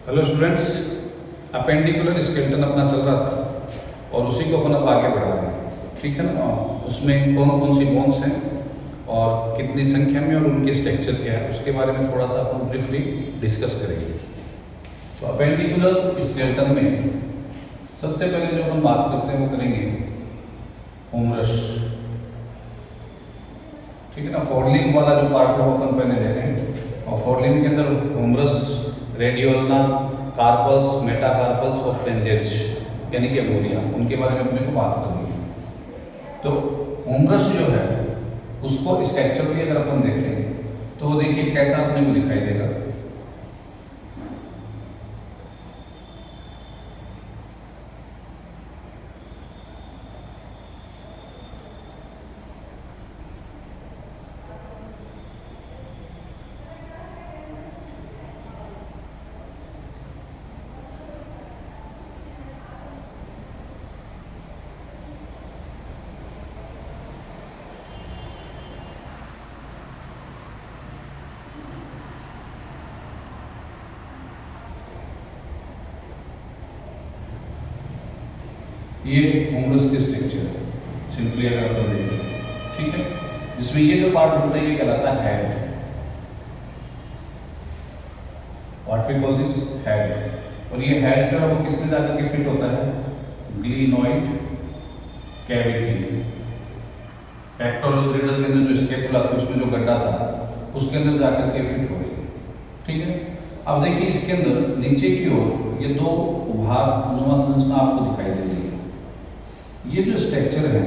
Hello students, appendicular skeleton अपना चल रहा था और उसी को अपन अब आगे बढ़ा रहे हैं। ठीक है ना। उसमें कौन कौन सी बोन्स हैं और कितनी संख्या में और उनकी स्ट्रक्चर क्या है उसके बारे में थोड़ा सा अपन ब्रीफली डिस्कस करेंगे। तो अपेंडिकुलर स्केलेटन में सबसे पहले जो अपन बात करते हैं वो करेंगे ह्यूमरस। ठीक है ना। फोरलिम्ब वाला जो पार्ट है वो अपन पहले ले रहे हैं और फोरलिम्ब के अंदर ह्यूमरस, रेडियोल्ना, कार्पल्स, मेटाकार्पल्स और फ्लेंजेस यानी कि अमोरिया, उनके बारे में अपने को बात करनी है। तो ह्यूमरस जो है उसको स्ट्रक्चरली अगर अपन देखें तो वो देखिए कैसा अपने को दिखाई देगा। ये ह्यूमरस की स्ट्रक्चर है सिंपली अगर अपन देखें। ठीक है। जिसमें ये जो पार्ट होता है ये कहलाता है head. What we call this head. और ये हेड जो है वो किसमें जाकर के फिट होता है? Glenoid cavity. पेक्टोरल के अंदर जो स्केपुला था उसमें जो गड्ढा था उसके अंदर जाकर के फिट हो गई। ठीक है। अब देखिए इसके अंदर नीचे की ओर ये दो उभार नुमा संरचना आपको दिखाई दे रही है। ये जो स्ट्रक्चर है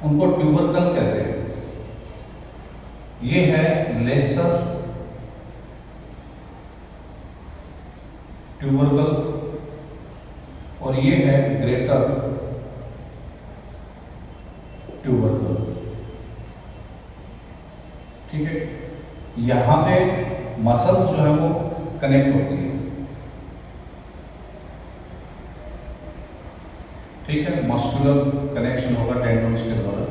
उनको ट्यूबरकल कहते हैं। ये है लेसर ट्यूबरकल और ये है ग्रेटर ट्यूबरकल। ठीक है। यहां पे मसल्स जो है वो कनेक्ट होती है। ठीक है। मस्कुलर कनेक्शन होगा टेंडन्स के द्वारा,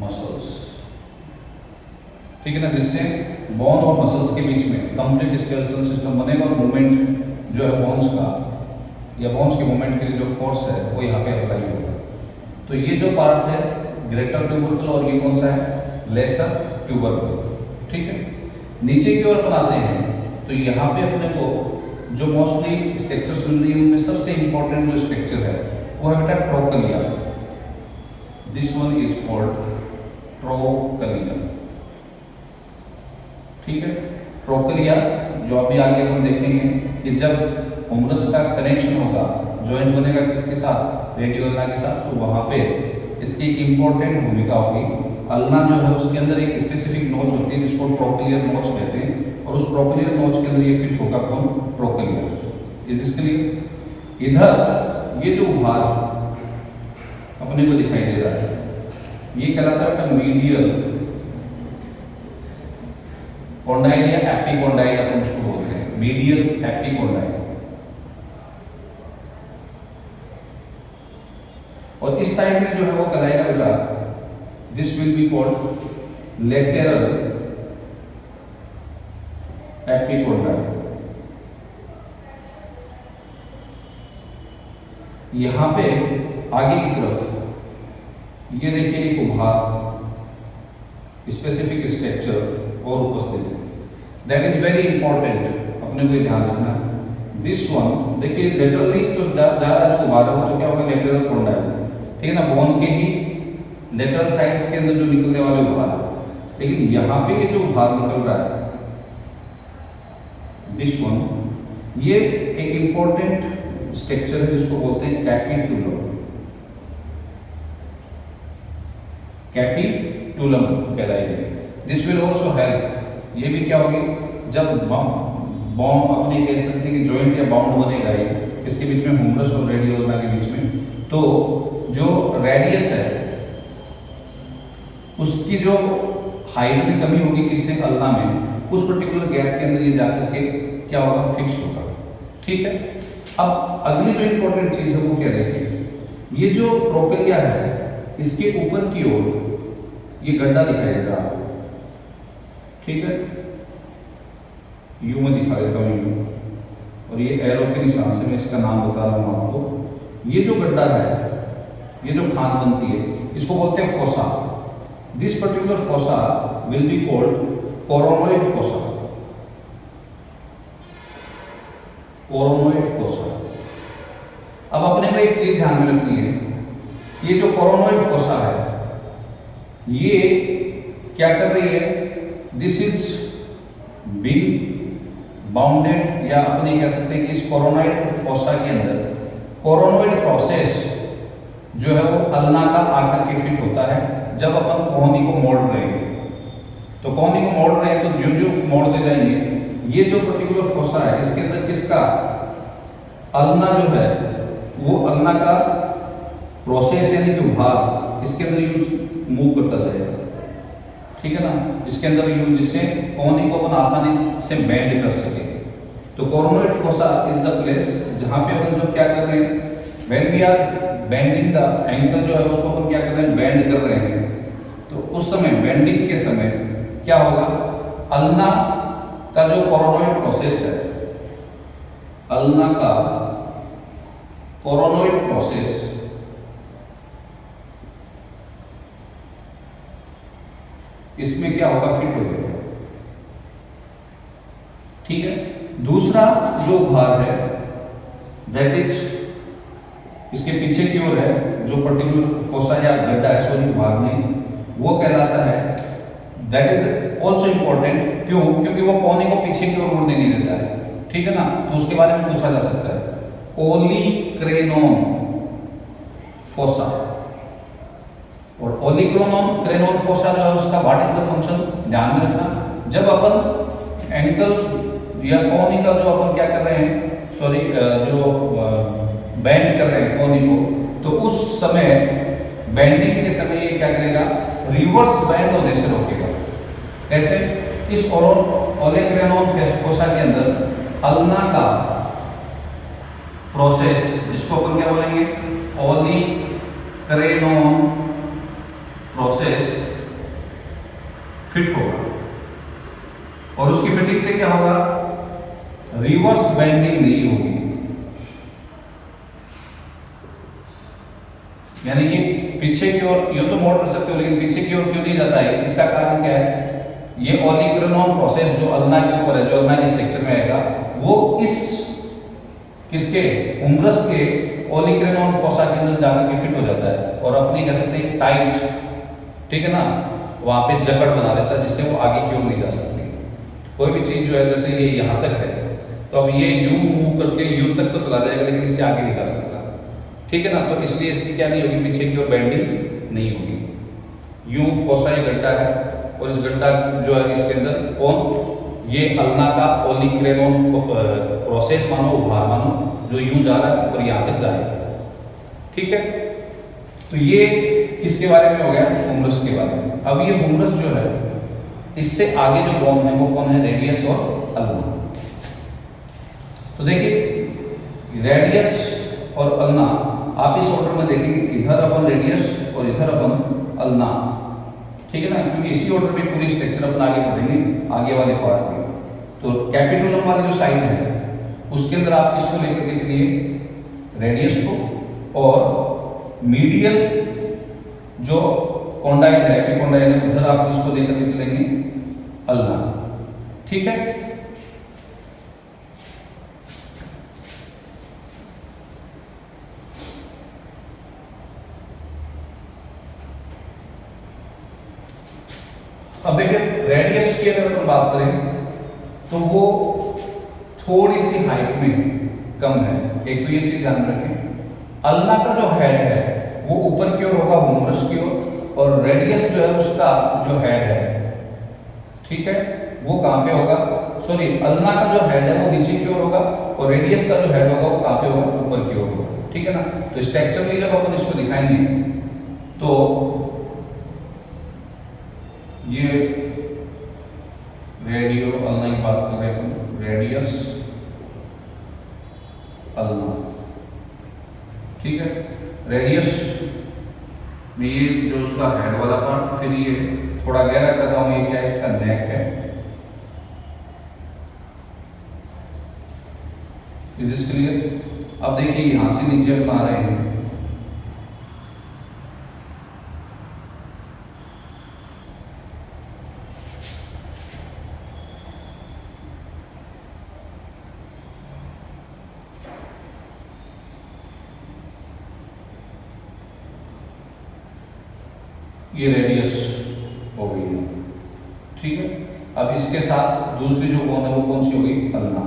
मसल्स। ठीक है ना। जिससे बोन और मसल्स के बीच में कंप्लीट स्केलेटल सिस्टम बनेगा और मूवमेंट जो है बोन्स का या बोन्स के मूवमेंट के लिए जो फोर्स है वो यहाँ पे अप्लाई होगा। तो ये जो पार्ट है ग्रेटर ट्यूबरकल और ये कौन सा है? Lesser tubercle. ठीक है। नीचे की ओर अपन आते हैं तो यहाँ पे अपने को जो मोस्टली स्ट्रक्चर्स मिल रही है उनमें सबसे इंपॉर्टेंट जो स्ट्रक्चर है वो है बेटा trochlea. This one is called trochlea. ठीक है। ट्रोकलिया जो अभी आगे हम देखेंगे कि जब ह्यूमरस का कनेक्शन होगा, जॉइंट बनेगा किसके साथ? रेडियोल्ना के साथ, तो वहां पे इसकी इंपॉर्टेंट भूमिका होगी। अल्ना जो है उसके अंदर एक स्पेसिफिक नोच होती है जिसको ट्रोकलियर नोच कहते हैं और उस ट्रोकलियर नोच के अंदर ये फिट होगा कौन? ट्रोकलिया। Is this clear? इधर ये जो उभार अपने को दिखाई दे रहा है ये कहलाता है मीडियल कॉन्डाइल या एपिकॉन्डाइल अपन उसको बोलते हैं। Medial epicondyle. और इस साइड में जो है वो कहलाएगा बेटा, this will be called lateral epicondyle. यहां पे आगे की तरफ ये देखिए एक उभार स्पेसिफिक स्ट्रक्चर और उपस्थित है। दैट इज वेरी इंपॉर्टेंट, अपने को ध्यान रखना। दिस वन देखिए लेटरली तो जा रहा है जो उभार है तो क्या होगा? Lateral condyle. ठीक है ना। बोन के ही लेटरल साइड्स के अंदर जो निकलने वाले उभार है, लेकिन यहां पे ये जो उभार निकल रहा है दिस वन, ये एक इंपॉर्टेंट स्ट्रक्चर है जिसको बोलते हैं कैपिटुलम। कैपिटुलम कहलाएगी। This will also help. ये भी क्या होगी? जब बॉन्ड अपने कह सकते हैं कि जॉइंट या बाउंड बनेगा ये इसके बीच में, ह्यूमरस और रेडियोल्ना के बीच में, तो जो रेडियस है उसकी जो हाइट में कमी होगी किससे? अल्ना में। उस पर्टिकुलर गैप के अंदर ये जाकर के क्या होगा? फिक्स होगा। ठीक है। अब अगली जो इंपॉर्टेंट चीज है वो क्या? देखिए ये जो ट्रोकलिया है इसके ऊपर की ओर ये गड्ढा दिखाई दे रहा है। ठीक है। यू में दिखा देता हूँ यू, और ये एरो के निशान से मैं इसका नाम बता रहा हूँ आपको। ये जो गड्ढा है, ये जो खांच बनती है, इसको बोलते हैं fossa. This particular fossa will be called coronoid fossa. Coronoid fossa. अब अपने को एक चीज ध्यान में रखनी है, ये जो कोरोनोइड फोसा है ये क्या कर रही है, दिस इज बीइंग बाउंडेड, या अपने कह सकते हैं कि इस कोरोनोइड फोसा के अंदर कोरोनोइड प्रोसेस जो है वो अल्ना का आकर के फिट होता है। जब अपन कोहनी को मोड़ रहे हैं, तो कोहनी को मोड़ रहे हैं तो जो जो मोड़ते जाएंगे, ये जो पर्टिकुलर फोसा है इसके अंदर किसका, अल्ना जो है वो अल्ना का प्रोसेस यानी कि उभार इसके अंदर यूज मूव करता जाएगा, ठीक है ना। इसके अंदर यूज, जिससे कोहनी को अपन आसानी से बेंड कर सके। तो coronoid fossa is the place जहां पे अपन जो क्या कर रहे हैं, when we are bending the ankle जो है उसको अपन क्या कर रहे हैं, बेंड कर रहे हैं। तो उस समय बेंडिंग के समय क्या होगा, अल्ना का जो कोरोनोइड प्रोसेस है, अल्ना का कोरोनोइड प्रोसेस इसमें क्या होगा, फिट हो जाएगा, ठीक है। दूसरा जो भार है दैट इज इसके पीछे की ओर है, जो पर्टिकुलर फोसा या गड्ढा है, सॉरी भाग नहीं, वो कहलाता है, दैट इज ऑल्सो इंपॉर्टेंट। क्यों? क्योंकि वो कोहनी को पीछे की ओर मुड़ने नहीं देता है, ठीक है ना। तो उसके बारे में पूछा जा सकता है। ओलिक्रेनोन फोसा, और ओलिक्रेनोन फोसा जो है उसका व्हाट इज द फंक्शन, ध्यान में रखना। जब अपन एंकल या कोहनी का जो अपन क्या कर रहे हैं, सॉरी जो बेंड कर रहे हैं कोहनी को, तो उस समय बेंडिंग के समय ये क्या करेगा, रिवर्स बेंड होने से रोकेगा। कैसे? इस ओलिक्रेनोन फोसा के अंदर अल्ना का प्रोसेस, जिसको अपन क्या बोलेंगे, ओलिक्रेनोन प्रोसेस फिट होगा, और उसकी फिटिंग से क्या होगा, रिवर्स बेंडिंग नहीं होगी। यानी कि पीछे की ओर यूं तो मोड़ कर सकते हो, लेकिन पीछे की ओर क्यों नहीं जाता है, इसका कारण क्या है, ये ओलिक्रेनोन प्रोसेस जो अल्ना के ऊपर है, जो अल्ना के स्ट्रक्चर में आएगा, वो इस किसके, उमरस के ओलिक्रेनोन फोसा के अंदर जाकर के फिट हो जाता है, और अपनी कह सकते हैं टाइट, ठीक है ना, वहां पे जकड़ बना देता है, जिससे वो आगे की ओर नहीं जा सकती। कोई भी चीज जो है, जैसे ये यहां तक है, तो अब ये यू मूव करके यू तक तो चला जाएगा, लेकिन इससे आगे नहीं जा सकता, ठीक है ना। तो इसलिए इसकी क्या नहीं होगी, पीछे की ओर बेंडिंग नहीं होगी। यूं फोसा ये गड्ढा है, और इस गड्ढा जो है इसके अंदर कौन, ये अल्ना का ओलिक्रेनोन प्रोसेस मानो, उभार मानो, जो यूं जा रहा है और यहां तक जाएगा, ठीक है। तो ये किसके बारे में हो गया, हुमरस के बारे में। अब ये हुमरस जो है, इससे आगे जो बोन है वो कौन है, रेडियस और अल्ना। तो देखिए रेडियस और अल्ना आप इस ऑर्डर में देखेंगे, इधर अपन रेडियस और इधर अपन अल्ना, ठीक है ना, क्योंकि इसी ऑर्डर में पूरी स्ट्रक्चर अपन आगे पढ़ेंगे आगे वाले पार्ट में। तो कैपिटुलम वाली जो साइड है उसके अंदर आप किसको लेकर के चलिए, रेडियस को, और मीडियल जो कॉन्डाइल है, एपिकॉन्डाइल है, उधर आप किसको लेकर के चलेंगे, अल्ना, ठीक है। अब देखिए रेडियस की अगर हम बात करें तो वो थोड़ी सी हाइट में कम है। एक तो ये चीज ध्यान रखें, अल्ना का जो हेड है वो ऊपर की ओर होगा, हुमरस की ओर, और रेडियस जो है उसका जो हेड है, ठीक है, वो कहां पे होगा, सॉरी अल्ना का जो हेड है वो नीचे की ओर होगा, और रेडियस का जो हेड होगा वो कहां पे होगा, ऊपर की ओर होगा, ठीक है ना। तो स्ट्रक्चरली जब अपन इसको दिखाएंगे तो ये रेडियो अल्ना की बात कर रहे हैं, रेडियस अल्ना, ठीक है। रेडियस में ये जो उसका हेड वाला पार्ट, फिर ये थोड़ा गहरा कर रहा हूं, ये क्या है, इसका नेक है, इज दिस क्लियर? अब देखिए यहाँ से नीचे अपन आ रहे हैं, ये रेडियस हो गई है, ठीक है। अब इसके साथ दूसरी जो बोन है वो कौन सी होगी? Ulna.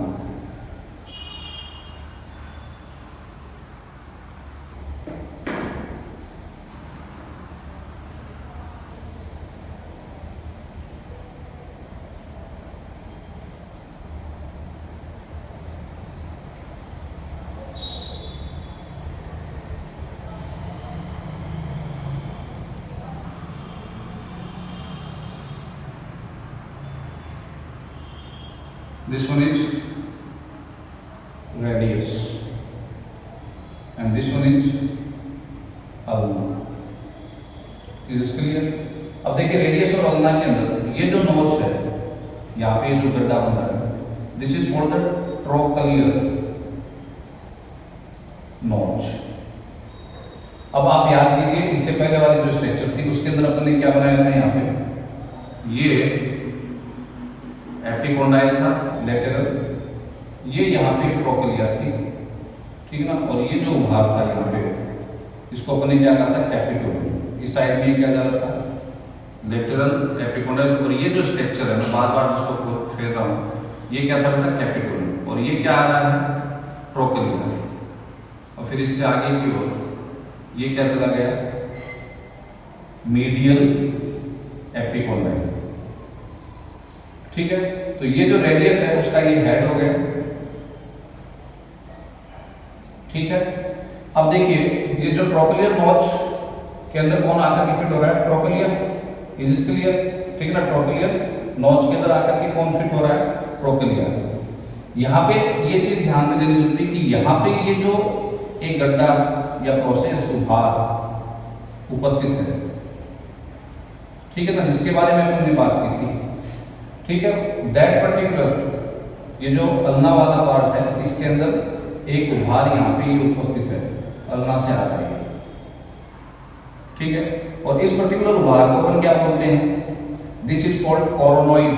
This one is radius and this one is ulna. Is this clear? अब देखिए रेडियस और अल्ना के अंदर ये जो नोच है, यहाँ पे जो गड्ढा बन रहा है, दिस इज कॉल्ड द ट्रोकलियर नोच। अब आप याद कीजिए इससे पहले वाली जो स्ट्रक्चर थी उसके अंदर अपन ने क्या बनाया था? यहाँ पे ये एपिकोंडाइल था लेटरल, ये यहाँ पे ट्रोकलिया थी, ठीक है ना। और ये जो उभार था यहाँ पे, इसको अपन ने क्या कहा था? कैपिटोल। इस साइड में क्या जा रहा था? Lateral epicondyle. और ये जो स्ट्रक्चर है, मैं बार बार जिसको फेर रहा हूँ, ये क्या था बेटा? कैपिटोल। और ये क्या आ रहा है? ट्रोकलिया। और फिर इससे आगे की ओर ये क्या चला गया? मीडियल एपिकोंडाइल, ठीक है। तो ये जो रेडियस है उसका ये हेड हो गया, ठीक है। अब देखिए ये जो ट्रोकलियर नॉच के अंदर कौन आकर के फिट हो रहा है? ट्रोकलिया। Is this clear? ठीक है ना। ट्रोकलियर नॉच के अंदर आकर के कौन फिट हो रहा है? ट्रोकलिया। यहाँ पे ये चीज ध्यान में देनी जरूरी कि यहाँ पे ये जो एक गड्ढा या प्रोसेस उभार उपस्थित है, ठीक है ना, जिसके बारे में हमने बात की थी, ठीक है। दैट पर्टिकुलर ये जो अल्ना वाला पार्ट है, इसके अंदर एक उभार यहाँ पे ये उपस्थित है, अल्ना से आ रही है, ठीक है। और इस पर्टिकुलर उभार को अपन क्या बोलते हैं? This is called coronoid.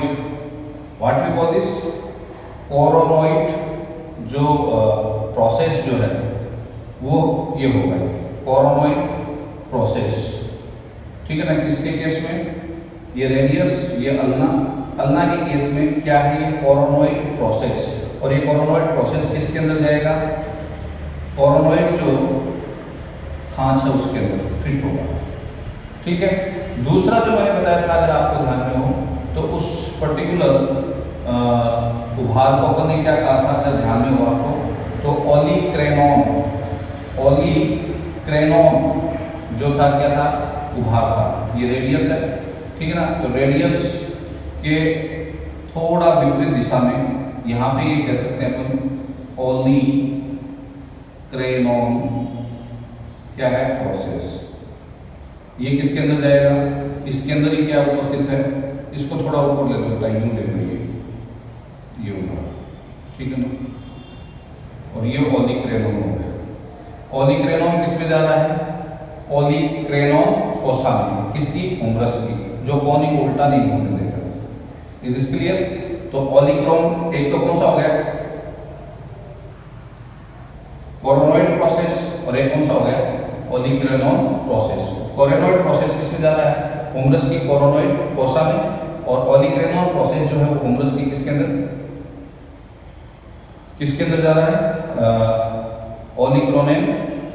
What we call this? Coronoid. जो प्रोसेस जो है वो ये होगा कोरोनॉइड प्रोसेस, ठीक है ना। किसके केस में? ये रेडियस, ये अल्ना। अल्ना के केस में क्या है? ये कोरोनॉइड प्रोसेस। और ये कोरोनॉइड प्रोसेस किसके अंदर जाएगा? कोरोनॉइड जो खांच है उसके अंदर फिट होगा, ठीक है। दूसरा जो मैंने बताया था, अगर आपको ध्यान में हो, तो उस पर्टिकुलर उभार को अपन ने क्या कहा था? अगर ध्यान में हो आपको, तो ओलिक्रेनॉन। ओलिक्रेनॉन जो था क्या था? उभार था। ये रेडियस है, ठीक है ना। तो रेडियस के थोड़ा विपरीत दिशा में यहाँ पे ये कह सकते हैं अपन ओलिक्रेनॉन क्या है? प्रोसेस। ये किसके अंदर जाएगा? इसके अंदर ही क्या उपस्थित है? इसको थोड़ा ऊपर ले लो, यूं ले लो, ये उभार, ठीक है ना। और ये ओलिक्रेनॉन हो गया। ओलिक्रेनॉन किस में जा रहा है? ओलिक्रेनॉन फोसा में। किसकी? हुमरस की, जो कोनी को उल्टा नहीं घूमने देगा। Is this clear? तो ओलिक्रोन एक तो कौन सा हो गया? Coronoid process. और एक कौन सा हो गया? ओलिक्रेनॉन प्रोसेस। कोरोनॉइड प्रोसेस किस में जा रहा है? हुमरस की कोरोनॉइड फोसा में। और ओलिक्रेनॉन प्रोसेस जो है वो हुमरस की किसके अंदर जा रहा है? ओलिक्रोनेम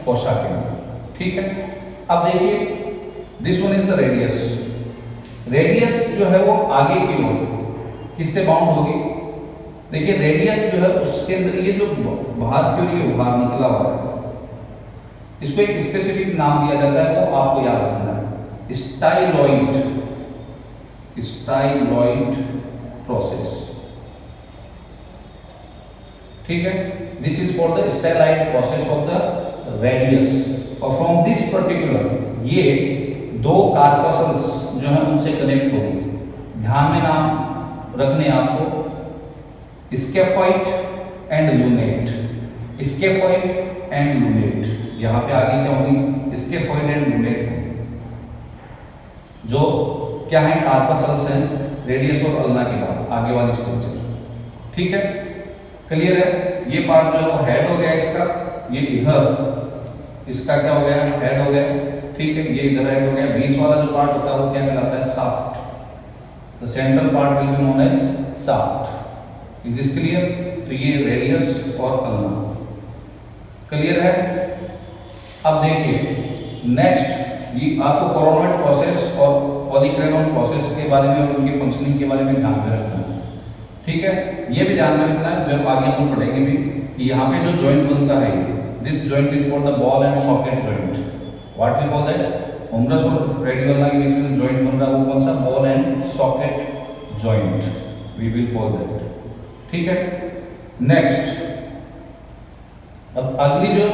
फोसा के अंदर, ठीक है। अब देखिए this one is the radius. Radius जो है वो आगे की ओर किससे बाउंड होगी? देखिए रेडियस जो है उसके अंदर ये जो बाहर की ओर ये उभार निकला हुआ है, इसको एक स्पेसिफिक नाम दिया जाता है, वो आपको याद रखना है। स्टाइलॉइड। स्टाइलॉइड प्रोसेस, ठीक है। This is called the styloid process of the radius. और फ्रॉम दिस पर्टिकुलर ये दो कार्पसल्स जो है उनसे कनेक्ट होगी। ध्यान में नाम रखने आपको, scaphoid and lunate. Scaphoid and lunate. यहाँ पे आगे क्या होगी, स्केफॉइड एंड लूनेट, जो क्या है, कार्पसल्स हैं, रेडियस और अल्ना के बाद आगे वाली स्ट्रक्चर। ठीक है, क्लियर है। ये पार्ट जो है वो हेड हो गया इसका, ये इधर इसका क्या हो गया, हेड हो गया। ठीक है, ये इधर हेड हो गया। बीच वाला जो पार्ट होता है वो क्या कहलाता है, shaft. The central part will be known as shaft. Is this clear? तो ये रेडियस और अल्ना क्लियर है। अब देखिए नेक्स्ट, ये आपको कोरोनोइड प्रोसेस और पॉलीक्रेनोन प्रोसेस के बारे में और उनकी फंक्शनिंग के बारे में ध्यान में रखना है। ठीक है, ये भी ध्यान में रखना है, जब आगे हम पढ़ेंगे भी कि यहाँ पे जो जॉइंट बनता है, this joint is called the ball and socket joint. What we call that, humerus और रेडिकुलम के बीच में जो जॉइंट बन रहा है वो कौन सा, ball and socket joint, we will call that. ठीक है, नेक्स्ट अब अगली जो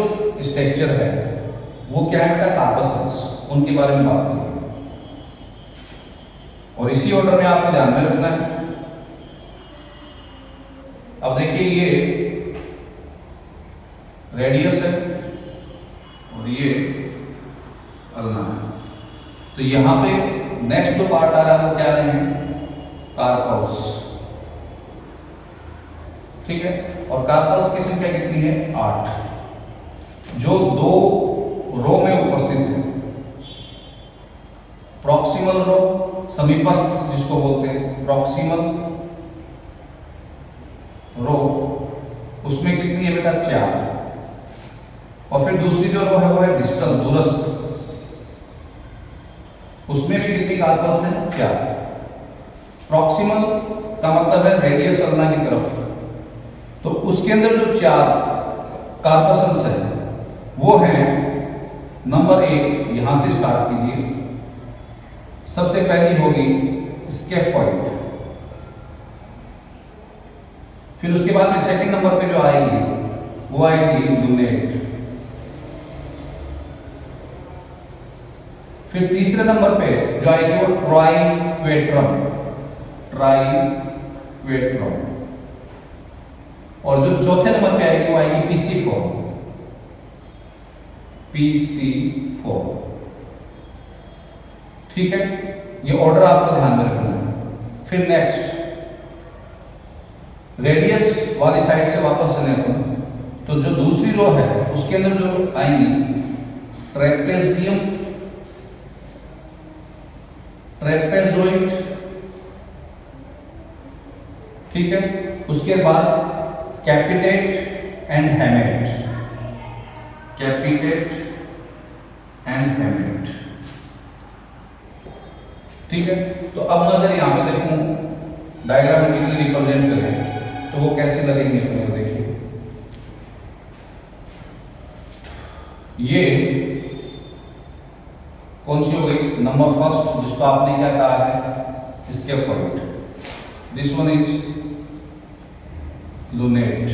स्ट्रक्चर है वो क्या है, कार्पसल्स, उनके बारे में बात करेंगे और इसी ऑर्डर में आपको ध्यान में रखना है। अब देखिए ये रेडियस है और ये अल्ना है, तो यहां पे नेक्स्ट जो पार्ट आ रहा है वो क्या रहे हैं, कार्पल्स। ठीक है, और कार्पल्स की संख्या कितनी है, 8, जो 2 रो में उपस्थित है। प्रॉक्सिमल रो, समीपस्थ जिसको बोलते हैं प्रॉक्सिमल रो, उसमें कितनी है बेटा, 4। और फिर दूसरी जो रो है वो है डिस्टल, दूरस्थ, उसमें भी कितनी कार्पल्स हैं, 4। प्रॉक्सिमल का मतलब है रेडियस अल्ना की तरफ, तो उसके अंदर जो 4 कार्पसल्स है वो है, नंबर 1 यहां से स्टार्ट कीजिए, सबसे पहली होगी स्केफॉइड, फिर उसके बाद में सेकंड नंबर पे जो आएगी वो आएगी लूनेट, फिर तीसरे नंबर पे जो आएगी वो ट्राइक्वेट्रम, और जो चौथे नंबर पे आएगी वो आएगी PC4। ठीक है, ये ऑर्डर आपको ध्यान में रखना है। फिर नेक्स्ट रेडियस वाली साइड से वापस चले तो जो दूसरी रो है उसके अंदर जो आएंगी ट्रेपेजियम, ट्रेपेजोइड। ठीक है, उसके बाद कैपिटेट एंड हेमेट, कैपिटेट एंड हेमेट। ठीक है, तो अब मैं अगर यहां पे देखूं डायग्रामेटिकली रिप्रेजेंट करें तो वो कैसे लगेंगे अपने को, देखिए ये कौन सी हो गई, नंबर फर्स्ट जिसको आपने क्या कहा है, scaphoid. This one is lunate,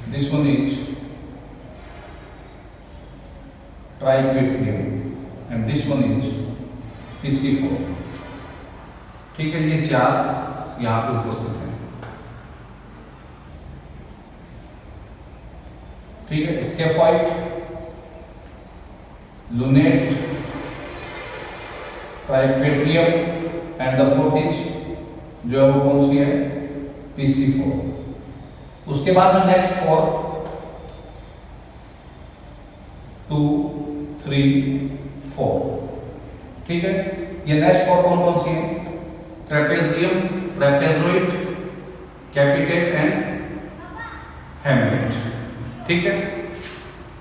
this one is triquetrum and this one is PC4। ठीक है, ये 4 यहां पे उपस्थित हैं। ठीक है, scaphoid, lunate, triquetrum and the fourth is जो है वो कौन सी है, PC4। उसके बाद में नेक्स्ट 4 2 3 4। ठीक है, ये नेक्स्ट 4 कौन कौन सी है, ट्रेपेजियम, ट्रेपेजोइड, कैपिटेट एंड हेमेट। ठीक है,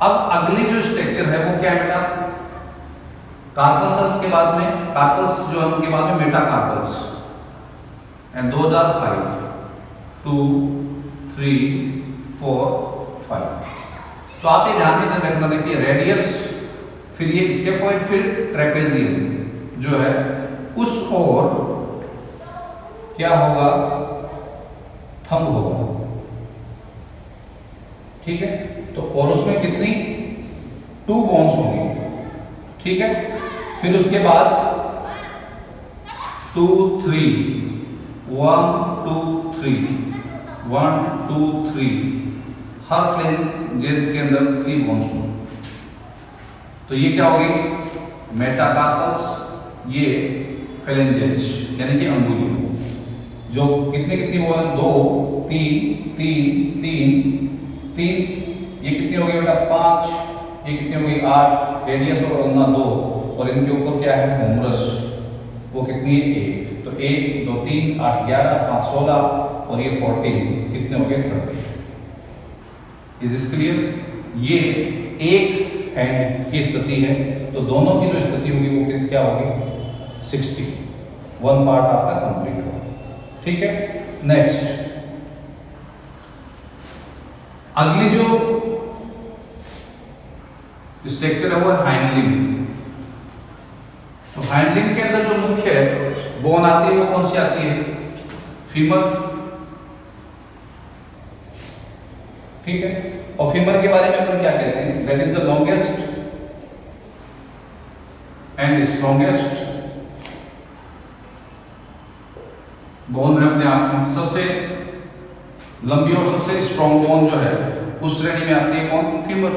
अब अगली जो स्ट्रक्चर है वो क्या है बेटा, कार्पल्स के बाद में, कार्पल्स जो है उनके बाद में मेटाकार्पल्स, एंड 2005 2 3 4 5। तो आप ये ध्यान में रखना, देखिए रेडियस, फिर ये स्केफॉइड, फिर ट्रेपेजियम जो है उस ओर क्या होगा, थंब होगा। ठीक है, तो और उसमें कितनी 2 बोन्स होंगी। ठीक है, फिर उसके बाद 2 3 1 2 3 1 2 3 हर फ्लेंजेस के अंदर 3 बोन्स हों। तो ये क्या होगी, मेटाकार्पस, ये फेलेंजेस यानी कि अंगुलियां, जो कितनी बोन है, 2 3 3 3 3, ये कितनी हो गई बेटा 5, ये कितनी हो गई 8, रेडियस और लंबा 2, और इनके ऊपर क्या है होमरस, वो कितनी है 1। तो 1 2 3 8 11 5 16 और ये 14, कितने हो गए 30। Is this clear? ये एक हैंड की स्थिति है, तो दोनों की जो स्थिति होगी वो क्या होगी 60। 1 पार्ट आपका कंप्लीट होगा। ठीक है, नेक्स्ट अगली जो स्ट्रक्चर है वो है हाइंडलिंब। तो हाइंडलिंब के अंदर जो मुख्य बोन आती है वो कौन सी आती है, फीमर। ठीक है, और फीमर के बारे में अपन क्या कहते हैं, that is the longest and strongest bone है अपने आप में। सबसे लंबी और सबसे स्ट्रॉन्ग बोन जो है उस श्रेणी में आती है कौन, फीमर।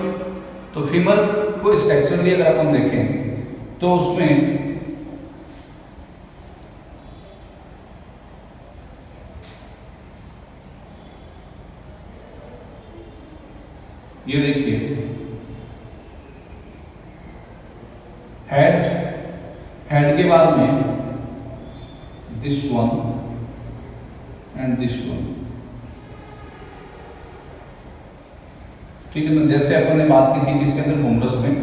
तो फीमर को स्ट्रक्चरली अगर अपन देखें तो उसमें ये देखिए हेड के बाद में this one and this one. ठीक है ना, जैसे अपन ने बात की थी किसके अंदर, हुमरस में,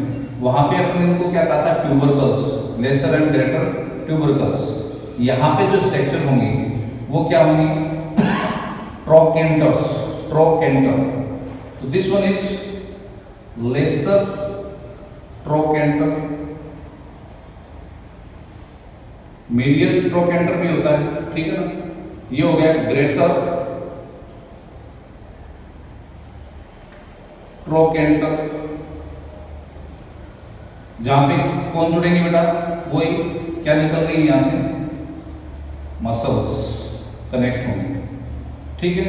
वहां पे अपन ने इनको क्या कहा था, tubercles, lesser and greater tubercles. यहाँ पे जो स्ट्रक्चर होंगी वो क्या होंगी, ट्रोकेंटर्स, ट्रोकेंटर। तो this one is lesser trochanter, medial trochanter भी होता है। ठीक है ना, ये हो गया ग्रेटर ट्रोकेंटर। जहां पे कौन जुड़ेंगे बेटा, वही क्या निकल रही है यहां से, मसल्स कनेक्ट होंगे। ठीक है,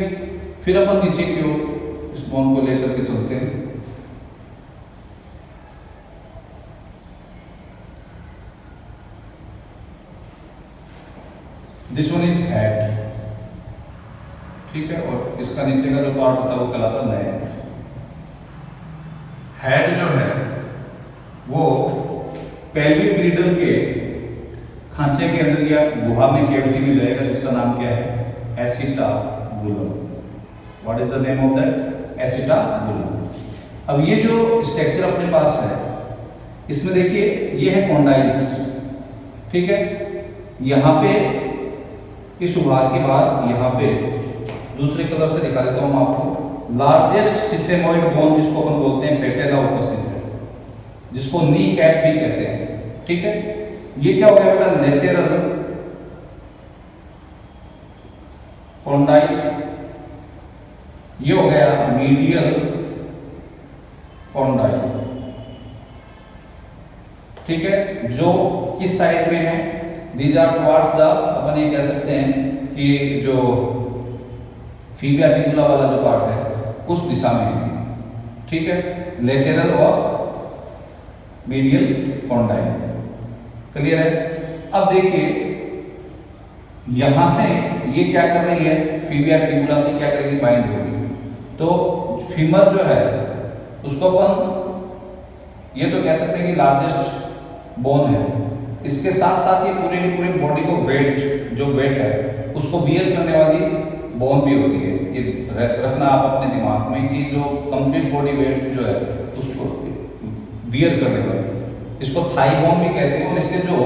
फिर अपन नीचे की ओर इस बोन को लेकर के चलते हैं। This one is head. ठीक है, और इसका नीचे का जो पार्ट होता है वो कहलाता है नेक। हेड जो है वो पेल्विक ग्रिडल के खांचे के अंदर या गुहा में कैविटी में जाएगा, जिसका नाम क्या है, acetabulum. What is the name of that, acetabulum. अब ये जो स्ट्रक्चर अपने पास है इसमें देखिए ये है कॉन्डाइल्स। ठीक है, यहाँ पे इस उभार के बाद यहाँ पे दूसरे कलर से दिखा देता हूँ आपको, लार्जेस्ट सिसेमोइड बोन जिसको अपन बोलते हैं पेटेला उपस्थित है, जिसको नी कैप भी कहते हैं। ठीक है, ये क्या हो गया बेटा, लेटेरल कॉन्डाइल, ये हो गया मीडियल कॉन्डाइल। ठीक है, जो किस साइड में है, दीज आर टुवर्ड्स द, अपन ये कह सकते हैं कि जो फीबिया पिकुला वाला जो पार्ट है उस दिशा में है। ठीक है, लेटेरल और मीडियल कॉन्डाइल। क्लियर है? अब देखिए यहां से ये क्या कर रही है, फीबिया पिकुला से क्या करेगी, बाइंड होगी। तो फीमर जो है उसको अपन ये तो कह सकते हैं कि लार्जेस्ट बोन है। इसके साथ साथ ये पूरे की पूरी बॉडी को वेट, जो वेट है उसको बियर करने वाली बोन भी होती है। ये रखना आप अपने दिमाग में कि जो कंप्लीट बॉडी वेट जो है उसको बियर करने वाली, इसको थाई बोन भी कहते हैं। और इससे जो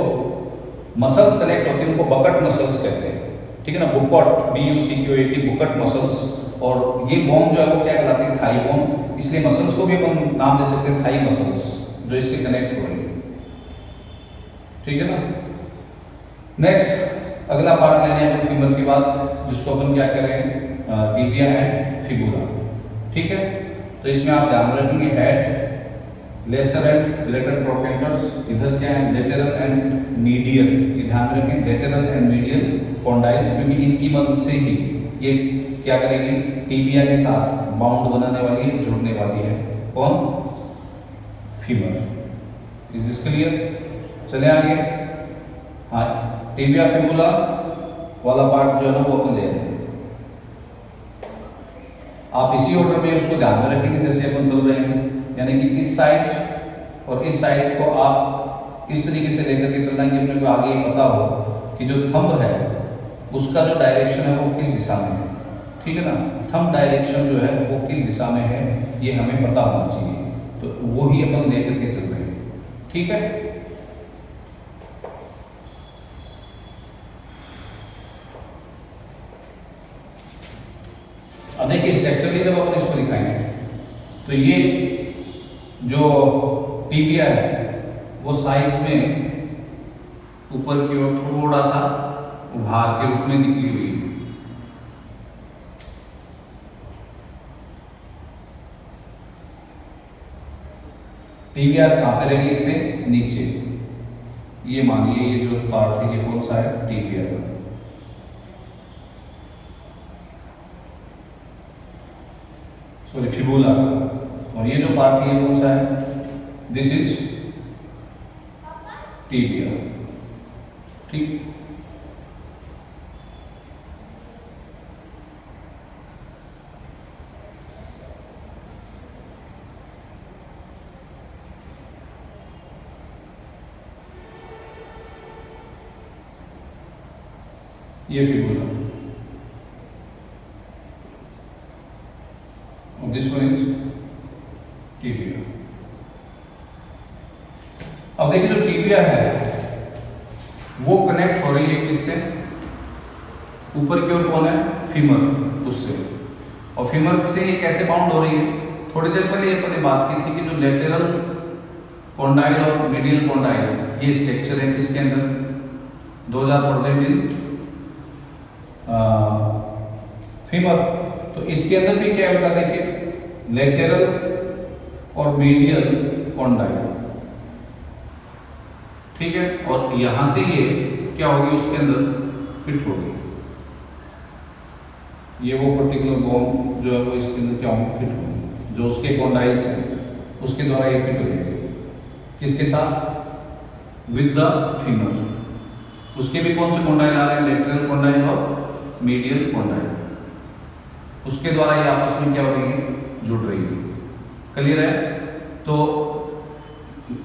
मसल्स कनेक्ट होते हैं उनको बकट मसल्स कहते हैं। ठीक है ना, बुकट, BUCKOT, बुकट मसल्स। और ये बोन जो है वो क्या कहलाती है, थाई बोन। इसलिए मसल्स को भी अपन नाम दे सकते हैं थाई मसल्स, जो इससे कनेक्ट हो रही है। ठीक है ना, नेक्स्ट अगला पार्ट लेने हैं फीमर की बात, जिसको अपन क्या करें, टिबिया एंड फिबुला। ठीक है, तो इसमें आप ध्यान रखेंगे head, lesser and greater trochanters, इधर क्या है लेटेरल एंड मीडियल, ये ध्यान रखें, लेटेरल एंड मीडियल कॉन्डाइल्स, क्योंकि इनकी मदद से ही ये क्या करेगी, टीबिया के साथ बाउंड बनाने वाली है, जुड़ने वाली है। कौन? फीमर। Is this clear? चले आगे। हाँ, टीबिया फिबुला वाला पार्ट जो है ना वो अपन ले रहे हैं। आप इसी ऑर्डर में उसको ध्यान में रखेंगे जैसे अपन चल रहे हैं, यानी कि इस साइड और इस साइड को आप इस तरीके से लेकर के चलना है कि अपने को आगे ये पता हो कि जो थंब है उसका जो डायरेक्शन है वो किस दिशा में है। ठीक है ना, थंब डायरेक्शन जो है वो किस दिशा में है ये हमें पता होना चाहिए, तो वो ही अपन लेकर के चल रहे हैं। ठीक है, अब देखिए स्ट्रक्चरली जब अपन इसको दिखाएंगे तो ये जो टीबिया है वो साइज में ऊपर की ओर थोड़ा सा उभार के रूप में निकली हुई है। टीबिया कहां पे रहेगी? इससे नीचे। ये मानिए ये जो पार्ट है ये कौन सा है? टीबिया का। सॉरी, फिबुला का। और ये जो पार्ट है ये कौन सा है? This is tibia. ठीक, ये फिबुला और दिस वन इज टीबिया। अब देखिए जो टीबिया है वो कनेक्ट हो रही है किससे? ऊपर की ओर कौन है? फीमर, उससे। और फीमर से ये कैसे बाउंड हो रही है? थोड़ी देर पहले अपन ने बात की थी कि जो लेटरल कॉन्डाइल और मीडियल कॉन्डाइल ये स्ट्रक्चर है किसके अंदर? 2000% इन फीमर। तो इसके अंदर भी क्या होगा? देखिए लेटरल और मीडियल कॉन्डाइल। ठीक है, और यहां से ये क्या होगी? उसके अंदर फिट होगी। ये वो पर्टिकुलर बोन जो है वो इसके अंदर क्या होगी? फिट होगी। जो उसके कॉन्डाइल्स हैं उसके द्वारा ये फिट हो जाएगी। किसके साथ? With the femur. उसके भी कौन से कॉन्डाइल आ रहे हैं? लेटरल कॉन्डाइल और मीडियल कॉन्डाइल। उसके द्वारा ये आपस में क्या हो रही है? जुड़ रही है। क्लियर है? तो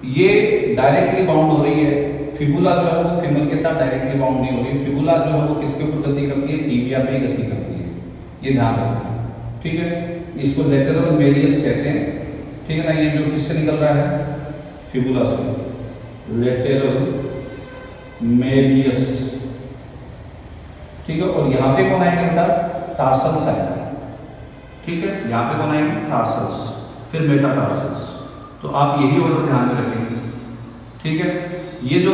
ये डायरेक्टली बाउंड हो रही है। फिबुला जो है वो फीमर के साथ डायरेक्टली बाउंड नहीं हो रही। फिबुला जो है वो किसके ऊपर गति करती है? टीबिया पे ही गति करती है। ये ध्यान रखें। ठीक है, इसको लेटरल मेलियस कहते हैं। ठीक है ना, ये जो किससे निकल रहा है? फिबुला से। Lateral Méliès. ठीक है, और यहाँ पे कौन आएगा बेटा? टार्सल्स आएगा। ठीक है, यहाँ पे कौन आएंगे? टार्सल्स, फिर मेटाटार्सल्स। तो आप यही ऑर्डर ध्यान में रखेंगे। ठीक है, ये जो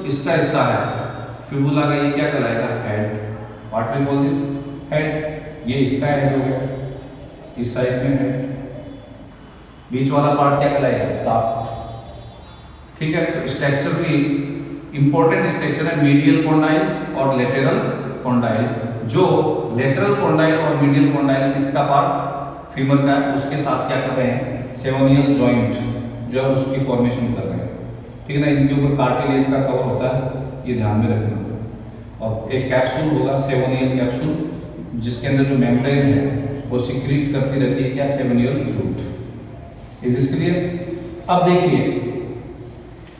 इसका हिस्सा है फिबुला का, ये क्या कहलाएगा? Head. What we call this? Head. ये इसका हेड हो गया, इस साइड में हेड। बीच वाला पार्ट क्या कहलाएगा? शाफ्ट। ठीक है, तो स्ट्रक्चर भी इंपॉर्टेंट स्ट्रक्चर है मीडियल कॉन्डाइल और लेटरल कॉन्डाइल। जो लेटरल कॉन्डाइल और मीडियल कॉन्डाइल इसका पार्ट फीमर का है, उसके साथ क्या कर रहे हैं? सेवनियल जॉइंट जो है उसकी फॉर्मेशन कर रहे हैं। ठीक है ना, इनके ऊपर कार्टिलेज का कवर होता है, ये ध्यान में रखना। और एक कैप्सूल होगा, सेवनियल कैप्सूल, जिसके अंदर जो मेम्ब्रेन है वो सिक्रीट करती रहती है क्या? सेवनियल फ्लूइड। Is this clear? अब देखिए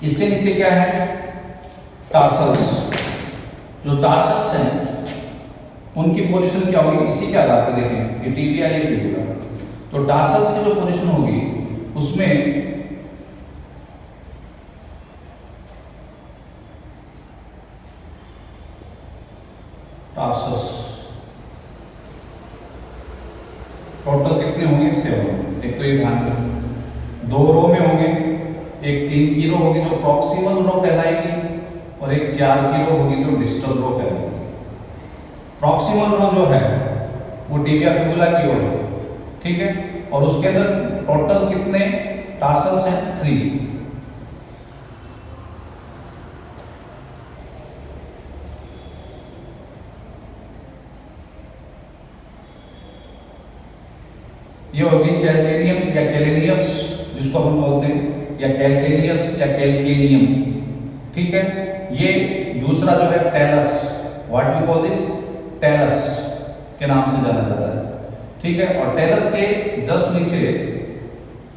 इससे नीचे क्या है? टार्सल्स। जो टार्सल्स हैं उनकी पोजीशन क्या होगी? इसी के आधार पर देखें, ये टीबिया ये फिबुला। तो टार्सल्स की जो पोजीशन होगी उसमें टार्सस टोटल कितने होंगे? 7। एक तो ये ध्यान रखें, 2 रो में होंगे। एक 3 की रो होगी जो प्रॉक्सिमल रो कहलाएगी, और एक 4 की रो होगी जो डिस्टल रो कहलाएगी। प्रॉक्सिमल रो जो है वो टीबिया फिबुला की ओर है। ठीक है, और उसके अंदर टोटल कितने टार्सल्स हैं? 3। ये होगी कैल्केनियम या कैलेनियस जिसको हम बोलते हैं, या कैल्केनियस या कैल्केनियम। ठीक है, ये दूसरा जो है talus, what we call this, talus के नाम से जाना जाता है। ठीक है, और टेलस के जस्ट नीचे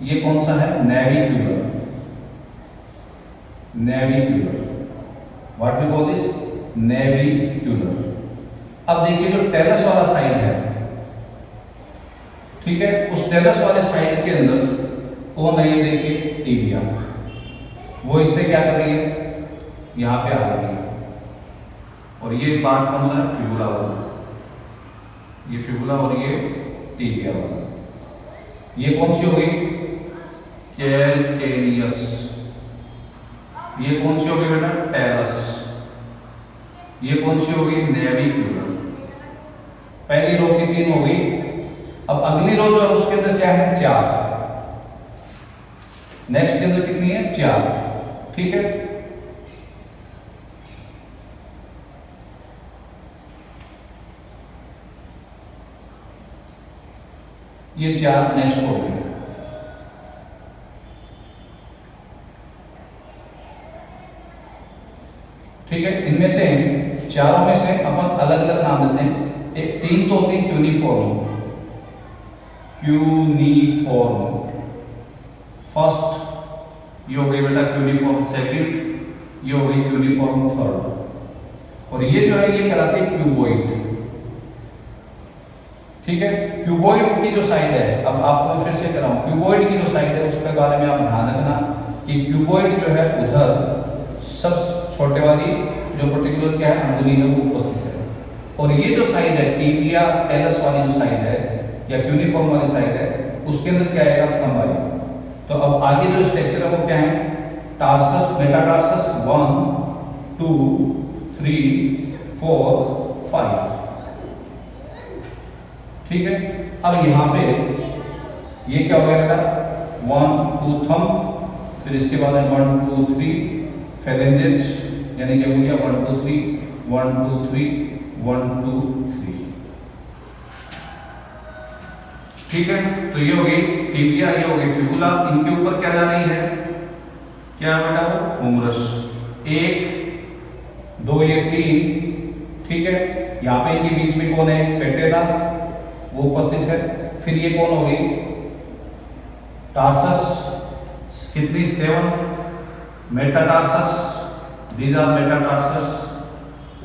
ये कौन सा है, नेविक्यूलर, नेविक्यूलर, व्हाट वी कॉल दिस, नेविक्यूलर। अब देखिए जो टेलस वाला साइड है, ठीक है, उस टेलस वाले साइड के अंदर कौन है, ये देखिए टीबिया, वो इससे क्या कर रही है, यहाँ पे आ रही है। और ये पार्ट कौन सा है, फिबुला वाला, ये फिबुला और ये टीबिया वाला। ये कौन सी हो गई, कैल्केनियस। ये कौन सी हो गई बेटा, टेलस। ये कौन सी हो गई, नेविक्यूलर। पहली रो की 3 हो गई। अब अगली रो जो है उसके अंदर क्या है, 4। नेक्स्ट के अंदर कितनी है, 4। ठीक है, ये 4 नेक्स्ट हो गए। ठीक है, इनमें से चारों में से अपन अलग अलग नाम देते हैं। एक 3 तो होती है क्यूनिफॉर्म, क्यूनिफॉर्म फर्स्ट, ये हो गई बेटा क्यूनिफॉर्म सेकंड, ये हो गई क्यूनिफॉर्म थर्ड, और ये जो है ये कहलाती है क्यूबॉइड। ठीक है, क्यूबॉइड की जो साइड है, अब आपको मैं फिर से कह रहा हूं, क्यूबॉइड की जो साइड है उसके बारे में आप ध्यान रखना कि क्यूबॉइड जो है उधर सब छोटे वाली जो पर्टिकुलर क्या है अंगुली है वो उपस्थित है, और ये जो साइड है टीबिया टेलस वाली जो साइड है या क्यूनिफॉर्म वाली साइड है उसके अंदर क्या आएगा, थंब आएगा। तो अब आगे जो स्ट्रक्चर है वो क्या है, टार्सस, मेटाटार्सस 1 2 3 4 5। ठीक है, अब यहाँ पे ये क्या हो गया बेटा, 1 2 थंब, फिर इसके बाद है 1 2 3 फेरेंजेस यानी कि अंगुलियां 1 2 3 1 2 3 1 2 3। ठीक है, तो ये हो गई टिबिया, ये हो गई फिबुला। इनके ऊपर क्या जा रही है, क्या बेटा, हुमरस। 1 2 ये 3। ठीक है, यहाँ पे इनके बीच में कौन है, पेटेला, वो उपस्थित है। फिर ये कौन हो गई, टार्सस, कितनी 7। Metatarsus, these are metatarsus,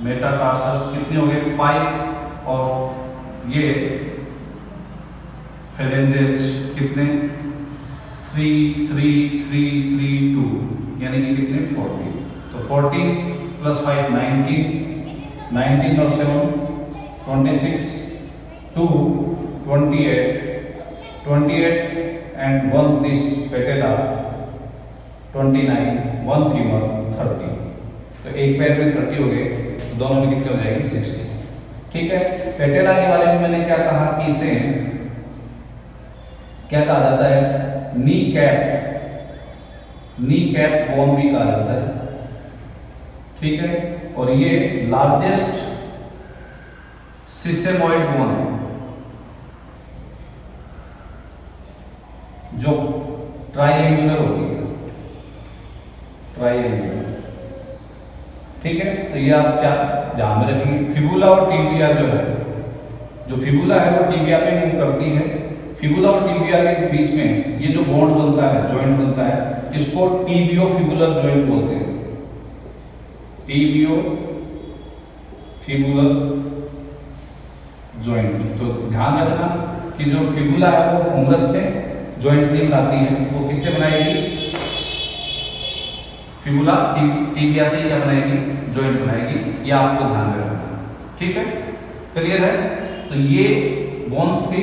metatarsus कितने हो गए 5, और ये फेरेंजेस कितने 3 3 3 3 2 यानी कि कितने 14। तो 14 + 5 19, 19 और 7 26, 2 28, 28 and 1 this patella 29, 1 femur 30। तो एक पैर में 30 हो गए, तो दोनों में कितने हो जाएंगे 60। ठीक है, पेटेला के बारे में मैंने क्या कहा कि इसे क्या कहा जाता है, knee cap, knee cap bone भी कहा जाता है। ठीक है, और ये लार्जेस्ट सिस्टेमॉइड बोन है जो ट्राइएंगुलर होती है, ट्राइएंगुलर। ठीक है, तो ये आप ध्यान में रखेंगे। फिबुला और टिबिया जो है, जो फिबुला है वो टिबिया पे मूव करती है। फिबुला और टिबिया के बीच में ये जो बॉन्ड बनता है, जॉइंट बनता है, इसको टिबियो फिबुलर जॉइंट बोलते हैं। टिबियो फिबुलर जॉइंट। तो ध्यान रखना कि जो फिबुला है वो हुमरस से जॉइंट लिंक आती है, वो किससे बनाएगी, फिबुला टिबिया से क्या बनाएगी, जॉइंट बनाएगी। ये आपको ध्यान में रखना। ठीक है, क्लियर है। तो ये बोन्स थी,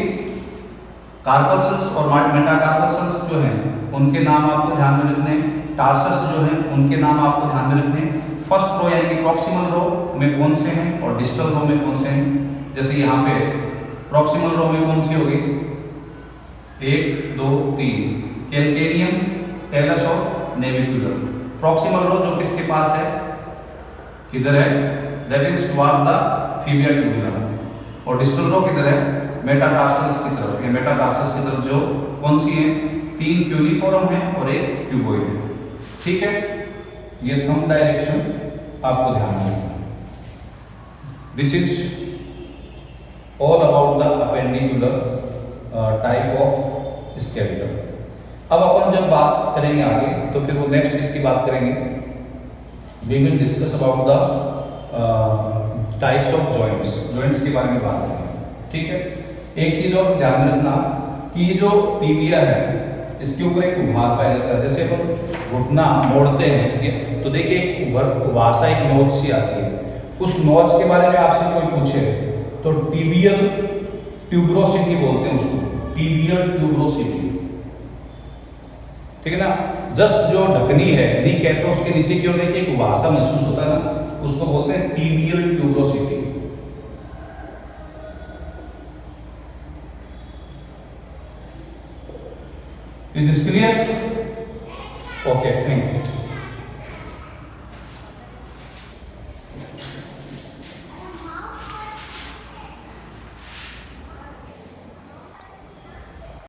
कार्पसस और मेटाकार्पसस जो हैं उनके नाम आपको ध्यान में रखने हैं। टार्सस जो हैं उनके नाम आपको ध्यान में रखने हैं। फर्स्ट रो यानी कि प्रॉक्सिमल रो में कौन से हैं और डिस्टल रो में कौन से हैं। जैसे यहाँ पे प्रॉक्सिमल रो में कौन सी होगी, 1 2 3 कैल्केनियम, टेलस और नेविकुलर। प्रॉक्सिमल रो जो किसके पास है, किधर है, दैट इज टुवर्ड्स द फिबिया ट्यूबुला। और डिस्टल रो किधर है, मेटाटार्सल्स की तरफ। ये मेटाटार्सल्स की तरफ जो कौन सी है, 3 क्यूनिफोरम है और एक क्यूबोइड है। ठीक है, ये थंब डायरेक्शन आपको ध्यान रखना। This is all about the appendicular type of skeleton. अब अपन जब बात करेंगे आगे तो फिर वो नेक्स्ट इसकी बात करेंगे, we will discuss about the types of joints के बारे में बात करेंगे। ठीक है, एक चीज और ध्यान में रखना कि ये जो टिबिया है इसके ऊपर एक उभार पाया जाता है। जैसे अपन घुटना मोड़ते हैं तो देखिए एक उभार सा एक नोच सी आती है। उस नोच के बारे में आपसे कोई पूछे तो टिबियल ट्यूबरोसिटी बोलते हैं उसको, टिबियल ट्यूबरोसिटी। ठीक है ना, जस्ट जो ढकनी है नी कहते हैं उसके नीचे की ओर देखिए एक उभार सा महसूस होता है ना, उसको बोलते हैं tibial tuberosity. Is this clear? Okay, thank you.